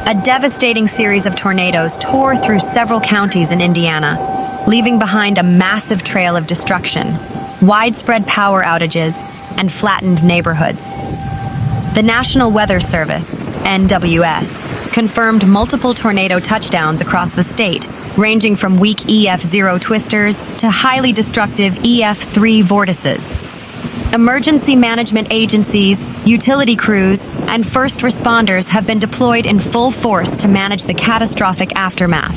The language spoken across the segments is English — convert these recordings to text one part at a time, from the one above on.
A devastating series of tornadoes tore through several counties in Indiana, leaving behind a massive trail of destruction, widespread power outages, and flattened neighborhoods. The National Weather Service, NWS, confirmed multiple tornado touchdowns across the state, ranging from weak EF0 twisters to highly destructive EF3 vortices. Emergency management agencies, utility crews, and first responders have been deployed in full force to manage the catastrophic aftermath.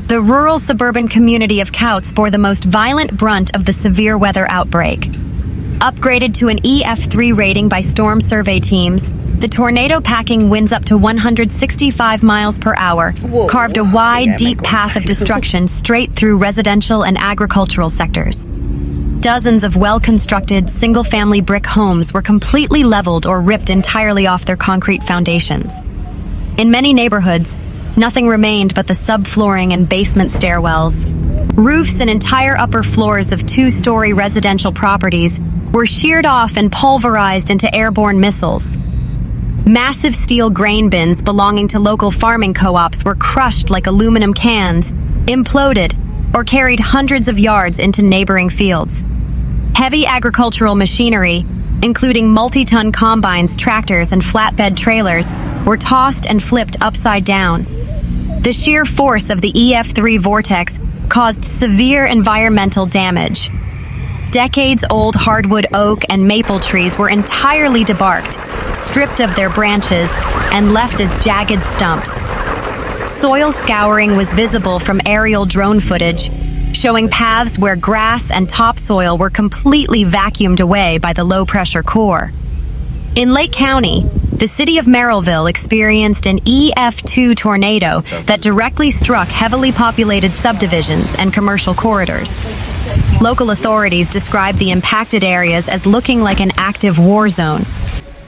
The rural-suburban community of Kouts bore the most violent brunt of the severe weather outbreak. Upgraded to an EF3 rating by storm survey teams, the tornado-packing winds up to 165 miles per hour carved a wide, deep path of destruction straight through residential and agricultural sectors. Dozens of well-constructed, single-family brick homes were completely leveled or ripped entirely off their concrete foundations. In many neighborhoods, nothing remained but the subflooring and basement stairwells. Roofs and entire upper floors of two-story residential properties were sheared off and pulverized into airborne missiles. Massive steel grain bins belonging to local farming co-ops were crushed like aluminum cans, imploded, or carried hundreds of yards into neighboring fields. Heavy agricultural machinery, including multi-ton combines, tractors, and flatbed trailers, were tossed and flipped upside down. The sheer force of the EF3 vortex caused severe environmental damage. Decades-old hardwood oak and maple trees were entirely debarked, stripped of their branches, and left as jagged stumps. Soil scouring was visible from aerial drone footage, showing paths where grass and topsoil were completely vacuumed away by the low-pressure core. In Lake County, the city of Merrillville experienced an EF2 tornado that directly struck heavily populated subdivisions and commercial corridors. Local authorities described the impacted areas as looking like an active war zone.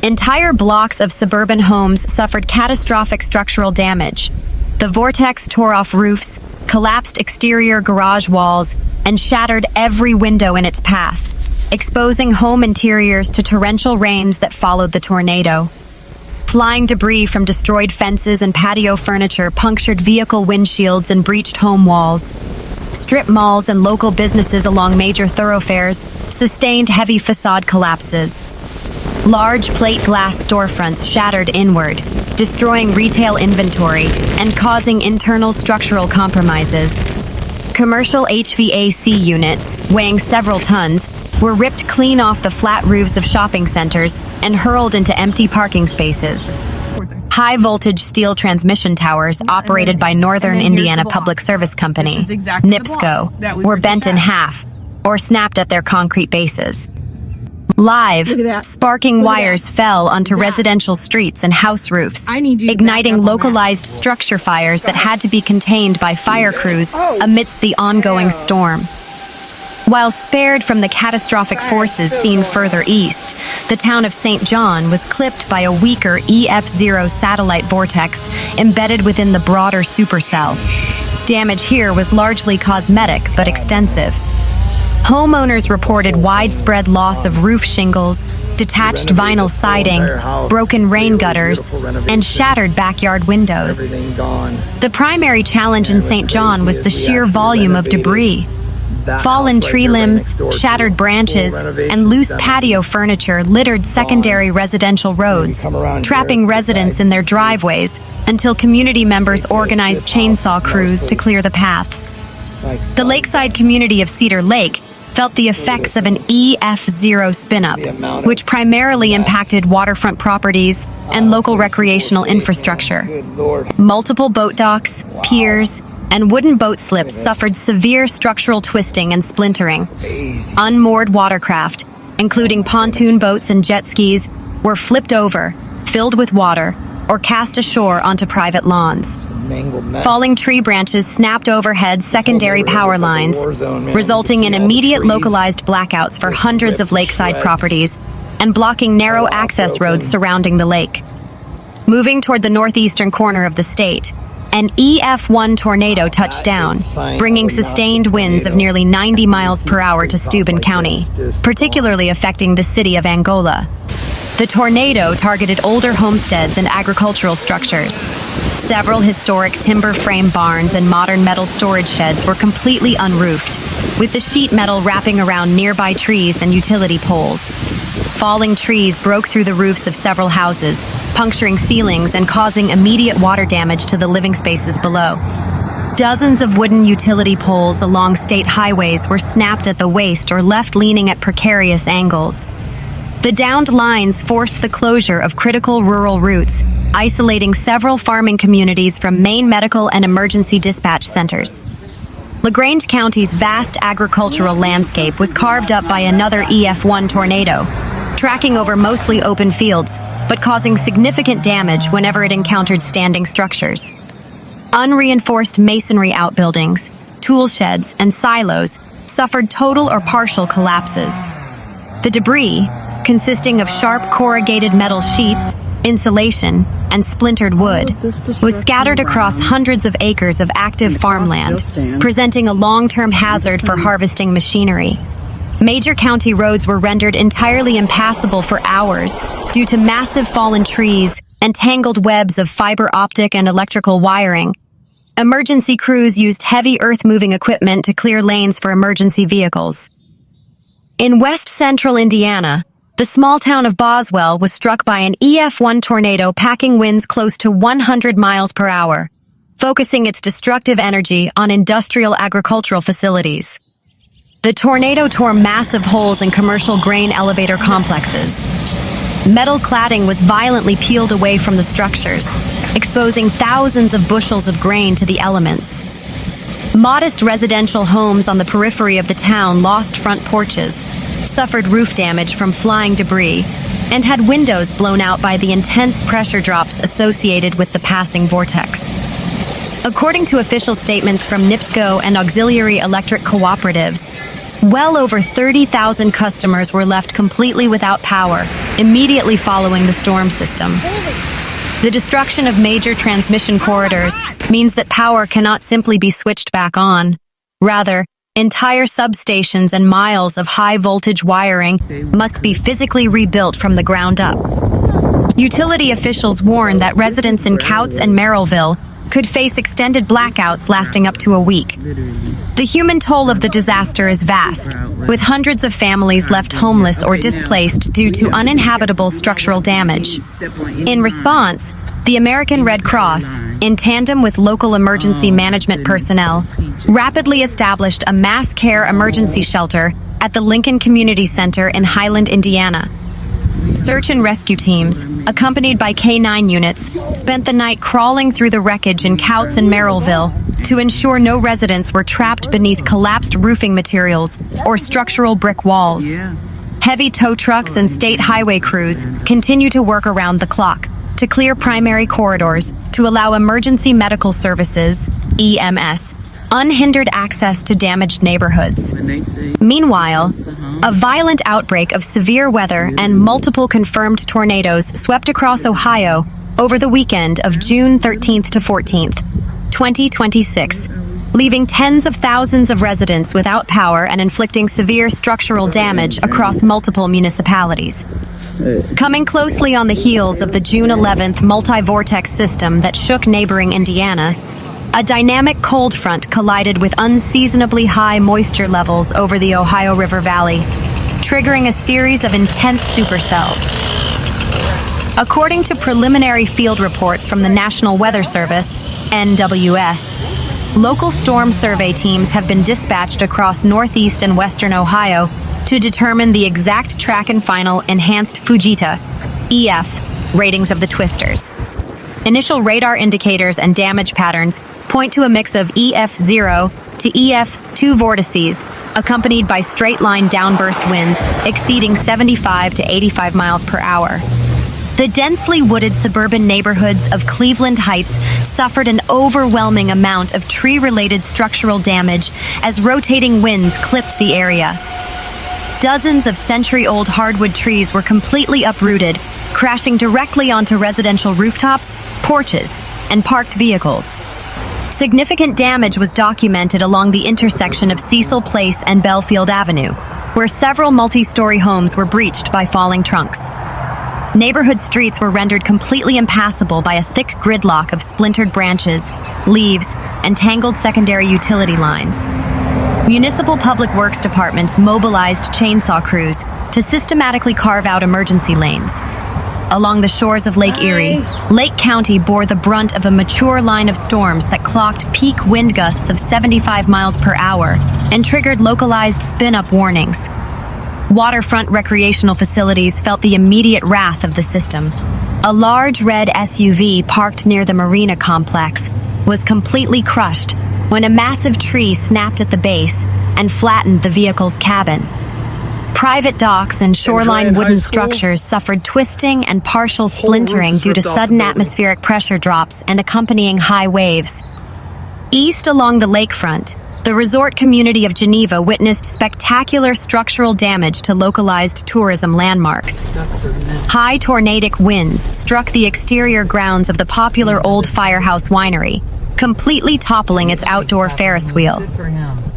Entire blocks of suburban homes suffered catastrophic structural damage. The vortex tore off roofs, collapsed exterior garage walls, and shattered every window in its path, exposing home interiors to torrential rains that followed the tornado. Flying debris from destroyed fences and patio furniture punctured vehicle windshields and breached home walls. Strip malls and local businesses along major thoroughfares sustained heavy facade collapses. Large plate glass storefronts shattered inward, destroying retail inventory and causing internal structural compromises. Commercial HVAC units, weighing several tons, were ripped clean off the flat roofs of shopping centers and hurled into empty parking spaces. High-voltage steel transmission towers operated by Northern Indiana Public Service Company, NIPSCO, were bent in half or snapped at their concrete bases. Live, sparking wires fell onto residential streets and house roofs, igniting localized structure fires that had to be contained by fire crews amidst the ongoing storm. While spared from the catastrophic forces seen further east, the town of St. John was clipped by a weaker EF0 satellite vortex embedded within the broader supercell. Damage here was largely cosmetic but extensive. Homeowners reported widespread loss of roof shingles, detached vinyl siding, broken rain gutters, and shattered backyard windows. The primary challenge in St. John was the sheer volume of debris. Fallen tree limbs, shattered branches, and loose patio furniture littered secondary residential roads, trapping residents in their driveways until community members organized chainsaw crews to clear the paths. The lakeside community of Cedar Lake felt the effects of an EF0 spin-up, which primarily impacted waterfront properties and local recreational infrastructure. Multiple boat docks, piers, and wooden boat slips suffered severe structural twisting and splintering. Unmoored watercraft, including pontoon boats and jet skis, were flipped over, filled with water, or cast ashore onto private lawns. Falling tree branches snapped overhead secondary power lines, resulting in immediate localized blackouts for hundreds of lakeside properties and blocking narrow access roads surrounding the lake. Moving toward the northeastern corner of the state, an EF1 tornado touched down, bringing sustained winds of nearly 90 miles per hour to Steuben County, particularly affecting the city of Angola. The tornado targeted older homesteads and agricultural structures. Several historic timber frame barns and modern metal storage sheds were completely unroofed, with the sheet metal wrapping around nearby trees and utility poles. Falling trees broke through the roofs of several houses, puncturing ceilings and causing immediate water damage to the living spaces below. Dozens of wooden utility poles along state highways were snapped at the waist or left leaning at precarious angles. The downed lines forced the closure of critical rural routes, isolating several farming communities from main medical and emergency dispatch centers. LaGrange County's vast agricultural landscape was carved up by another EF1 tornado, tracking over mostly open fields, but causing significant damage whenever it encountered standing structures. Unreinforced masonry outbuildings, tool sheds, and silos suffered total or partial collapses. The debris, consisting of sharp corrugated metal sheets, insulation, and splintered wood, was scattered across hundreds of acres of active farmland, presenting a long-term hazard for harvesting machinery. Major county roads were rendered entirely impassable for hours due to massive fallen trees and tangled webs of fiber optic and electrical wiring. Emergency crews used heavy earth-moving equipment to clear lanes for emergency vehicles. In west-central Indiana, the small town of Boswell was struck by an EF1 tornado packing winds close to 100 miles per hour, focusing its destructive energy on industrial agricultural facilities. The tornado tore massive holes in commercial grain elevator complexes. Metal cladding was violently peeled away from the structures, exposing thousands of bushels of grain to the elements. Modest residential homes on the periphery of the town lost front porches, suffered roof damage from flying debris, and had windows blown out by the intense pressure drops associated with the passing vortex. According to official statements from NIPSCO and auxiliary electric cooperatives, well over 30,000 customers were left completely without power immediately following the storm system. The destruction of major transmission corridors means that power cannot simply be switched back on. Rather, entire substations and miles of high-voltage wiring must be physically rebuilt from the ground up. Utility officials warn that residents in Kouts and Merrillville could face extended blackouts lasting up to a week. The human toll of the disaster is vast, with hundreds of families left homeless or displaced due to uninhabitable structural damage. In response, the American Red Cross, in tandem with local emergency management personnel, rapidly established a mass care emergency shelter at the Lincoln Community Center in Highland, Indiana. Search and rescue teams, accompanied by K-9 units, spent the night crawling through the wreckage in Kouts and Merrillville to ensure no residents were trapped beneath collapsed roofing materials or structural brick walls. Heavy tow trucks and state highway crews continue to work around the clock to clear primary corridors to allow emergency medical services, EMS, unhindered access to damaged neighborhoods. Meanwhile, a violent outbreak of severe weather and multiple confirmed tornadoes swept across Ohio over the weekend of June 13th to 14th, 2026, leaving tens of thousands of residents without power and inflicting severe structural damage across multiple municipalities. Coming closely on the heels of the June 11th multi-vortex system that shook neighboring Indiana, a dynamic cold front collided with unseasonably high moisture levels over the Ohio River Valley, triggering a series of intense supercells. According to preliminary field reports from the National Weather Service, NWS, local storm survey teams have been dispatched across northeast and western Ohio to determine the exact track and final enhanced Fujita, EF, ratings of the twisters. Initial radar indicators and damage patterns point to a mix of EF0 to EF2 vortices, accompanied by straight-line downburst winds exceeding 75 to 85 miles per hour. The densely wooded suburban neighborhoods of Cleveland Heights suffered an overwhelming amount of tree-related structural damage as rotating winds clipped the area. Dozens of century-old hardwood trees were completely uprooted, crashing directly onto residential rooftops, porches, and parked vehicles. Significant damage was documented along the intersection of Cecil Place and Belfield Avenue, where several multi-story homes were breached by falling trunks. Neighborhood streets were rendered completely impassable by a thick gridlock of splintered branches, leaves, and tangled secondary utility lines. Municipal public works departments mobilized chainsaw crews to systematically carve out emergency lanes. Along the shores of Lake Erie, Lake County bore the brunt of a mature line of storms that clocked peak wind gusts of 75 miles per hour and triggered localized spin-up warnings. Waterfront recreational facilities felt the immediate wrath of the system. A large red SUV parked near the marina complex was completely crushed when a massive tree snapped at the base and flattened the vehicle's cabin. Private docks and shoreline wooden structures suffered twisting and partial splintering due to sudden atmospheric pressure drops and accompanying high waves. East along the lakefront, the resort community of Geneva witnessed spectacular structural damage to localized tourism landmarks. High tornadic winds struck the exterior grounds of the popular Old Firehouse Winery, completely toppling its outdoor Ferris wheel.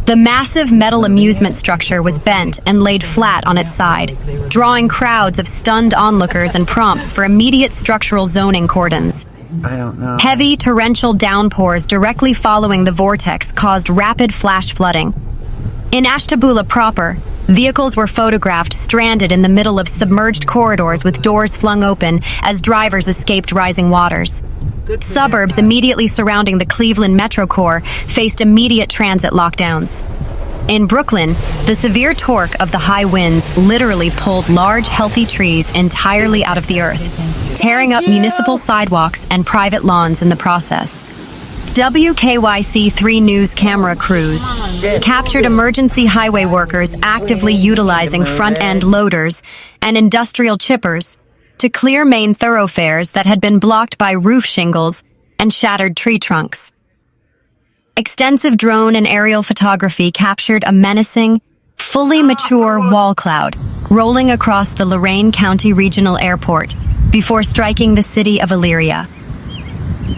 The massive metal amusement structure was bent and laid flat on its side, drawing crowds of stunned onlookers and prompts for immediate structural zoning cordons. Heavy torrential downpours directly following the vortex caused rapid flash flooding. In Ashtabula proper, vehicles were photographed stranded in the middle of submerged corridors with doors flung open as drivers escaped rising waters. Suburbs immediately surrounding the Cleveland metro core faced immediate transit lockdowns. In Brooklyn, the severe torque of the high winds literally pulled large, healthy trees entirely out of the earth, tearing up municipal sidewalks and private lawns in the process. WKYC 3 News camera crews captured emergency highway workers actively utilizing front-end loaders and industrial chippers to clear main thoroughfares that had been blocked by roof shingles and shattered tree trunks. Extensive drone and aerial photography captured a menacing, fully mature wall cloud rolling across the LaGrange County Regional Airport before striking the city of Elyria.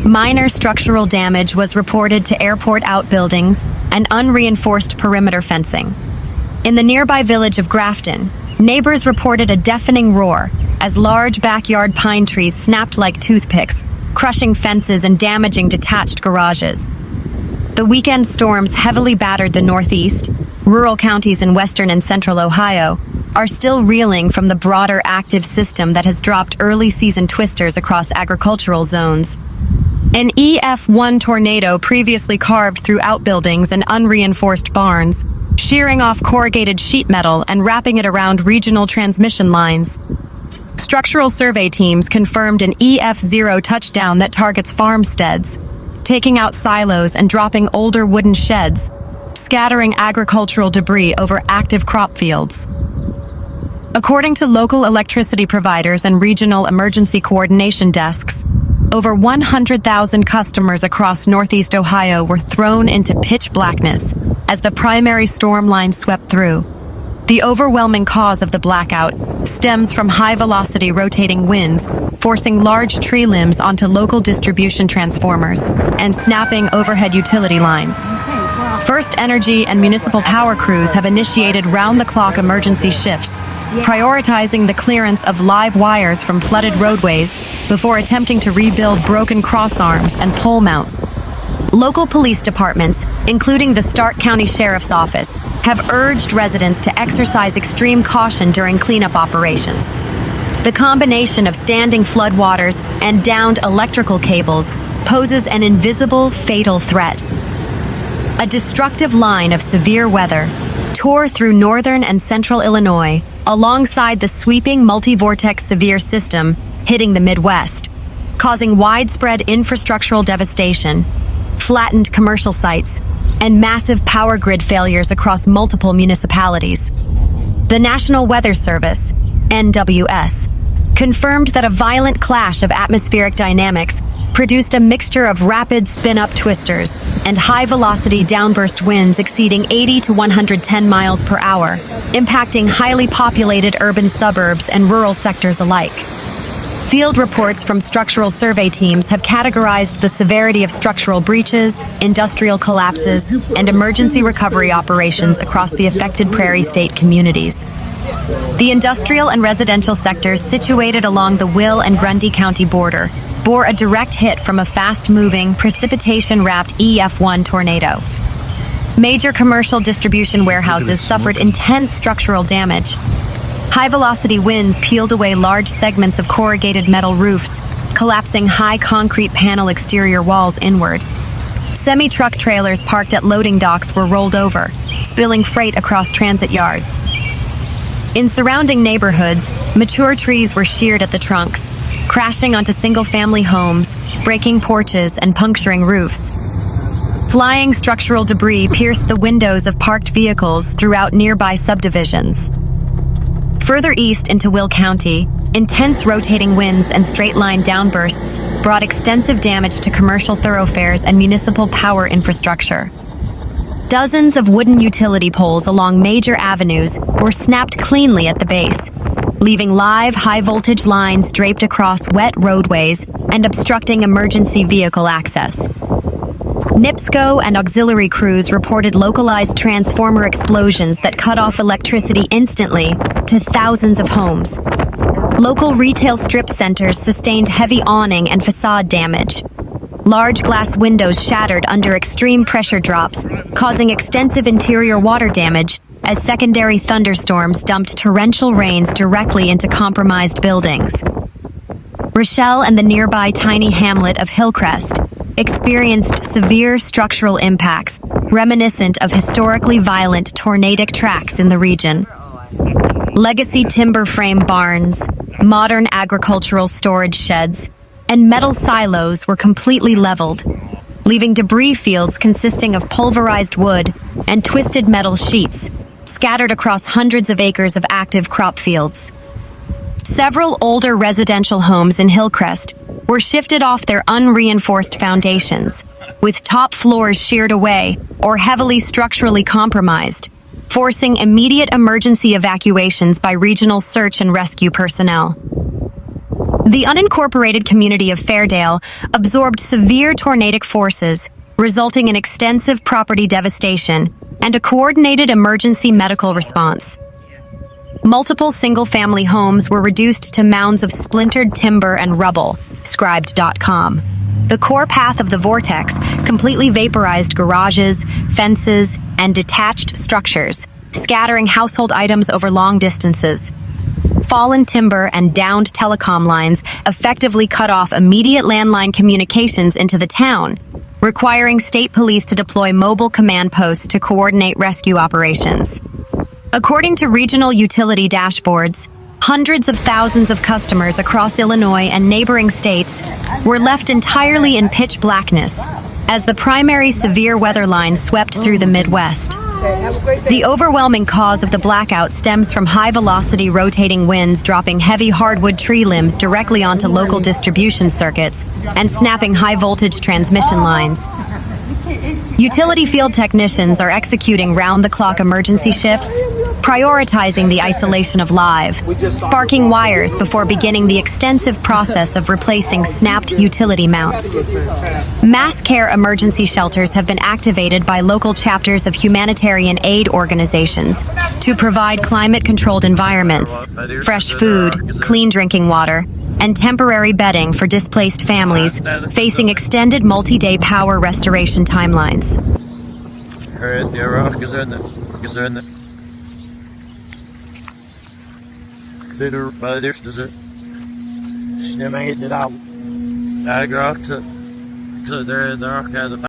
Minor structural damage was reported to airport outbuildings and unreinforced perimeter fencing. In the nearby village of Grafton, neighbors reported a deafening roar as large backyard pine trees snapped like toothpicks, crushing fences and damaging detached garages. The weekend storms heavily battered the Northeast. Rural counties in western and central Ohio are still reeling from the broader active system that has dropped early season twisters across agricultural zones. An EF1 tornado previously carved through outbuildings and unreinforced barns, shearing off corrugated sheet metal and wrapping it around regional transmission lines. Structural survey teams confirmed an EF0 touchdown that targets farmsteads, taking out silos and dropping older wooden sheds, scattering agricultural debris over active crop fields. According to local electricity providers and regional emergency coordination desks, over 100,000 customers across Northeast Ohio were thrown into pitch blackness as the primary storm line swept through. The overwhelming cause of the blackout stems from high-velocity rotating winds, forcing large tree limbs onto local distribution transformers and snapping overhead utility lines. First Energy and municipal power crews have initiated round-the-clock emergency shifts, prioritizing the clearance of live wires from flooded roadways before attempting to rebuild broken crossarms and pole mounts. Local police departments, including the Stark County Sheriff's Office, have urged residents to exercise extreme caution during cleanup operations. The combination of standing floodwaters and downed electrical cables poses an invisible, fatal threat. A destructive line of severe weather tore through northern and central Illinois alongside the sweeping multi-vortex severe system hitting the Midwest, causing widespread infrastructural devastation, flattened commercial sites, and massive power grid failures across multiple municipalities. The National Weather Service, NWS, confirmed that a violent clash of atmospheric dynamics produced a mixture of rapid spin-up twisters and high-velocity downburst winds exceeding 80 to 110 miles per hour, impacting highly populated urban suburbs and rural sectors alike. Field reports from structural survey teams have categorized the severity of structural breaches, industrial collapses, and emergency recovery operations across the affected Prairie State communities. The industrial and residential sectors situated along the Will and Grundy County border bore a direct hit from a fast-moving, precipitation-wrapped EF1 tornado. Major commercial distribution warehouses suffered intense structural damage. High-velocity winds peeled away large segments of corrugated metal roofs, collapsing high concrete panel exterior walls inward. Semi-truck trailers parked at loading docks were rolled over, spilling freight across transit yards. In surrounding neighborhoods, mature trees were sheared at the trunks, crashing onto single-family homes, breaking porches and puncturing roofs. Flying structural debris pierced the windows of parked vehicles throughout nearby subdivisions. Further east into Will County, intense rotating winds and straight-line downbursts brought extensive damage to commercial thoroughfares and municipal power infrastructure. Dozens of wooden utility poles along major avenues were snapped cleanly at the base, leaving live high-voltage lines draped across wet roadways and obstructing emergency vehicle access. NIPSCO and auxiliary crews reported localized transformer explosions that cut off electricity instantly to thousands of homes. Local retail strip centers sustained heavy awning and facade damage. Large glass windows shattered under extreme pressure drops, causing extensive interior water damage as secondary thunderstorms dumped torrential rains directly into compromised buildings. Rochelle and the nearby tiny hamlet of Hillcrest experienced severe structural impacts reminiscent of historically violent tornadic tracks in the region. Legacy timber frame barns, modern agricultural storage sheds, and metal silos were completely leveled, leaving debris fields consisting of pulverized wood and twisted metal sheets scattered across hundreds of acres of active crop fields. Several older residential homes in Hillcrest were shifted off their unreinforced foundations, with top floors sheared away or heavily structurally compromised, forcing immediate emergency evacuations by regional search and rescue personnel. The unincorporated community of Fairdale absorbed severe tornadic forces, resulting in extensive property devastation and a coordinated emergency medical response. Multiple single-family homes were reduced to mounds of splintered timber and rubble, scribed.com. The core path of the vortex completely vaporized garages, fences, and detached structures, scattering household items over long distances. Fallen timber and downed telecom lines effectively cut off immediate landline communications into the town, requiring state police to deploy mobile command posts to coordinate rescue operations. According to regional utility dashboards, hundreds of thousands of customers across Illinois and neighboring states were left entirely in pitch blackness as the primary severe weather line swept through the Midwest. The overwhelming cause of the blackout stems from high-velocity rotating winds dropping heavy hardwood tree limbs directly onto local distribution circuits and snapping high-voltage transmission lines. Utility field technicians are executing round-the-clock emergency shifts, prioritizing the isolation of live, sparking wires before beginning the extensive process of replacing snapped utility mounts. Mass care emergency shelters have been activated by local chapters of humanitarian aid organizations to provide climate-controlled environments, fresh food, clean drinking water, and temporary bedding for displaced families facing extended multi-day power restoration timelines.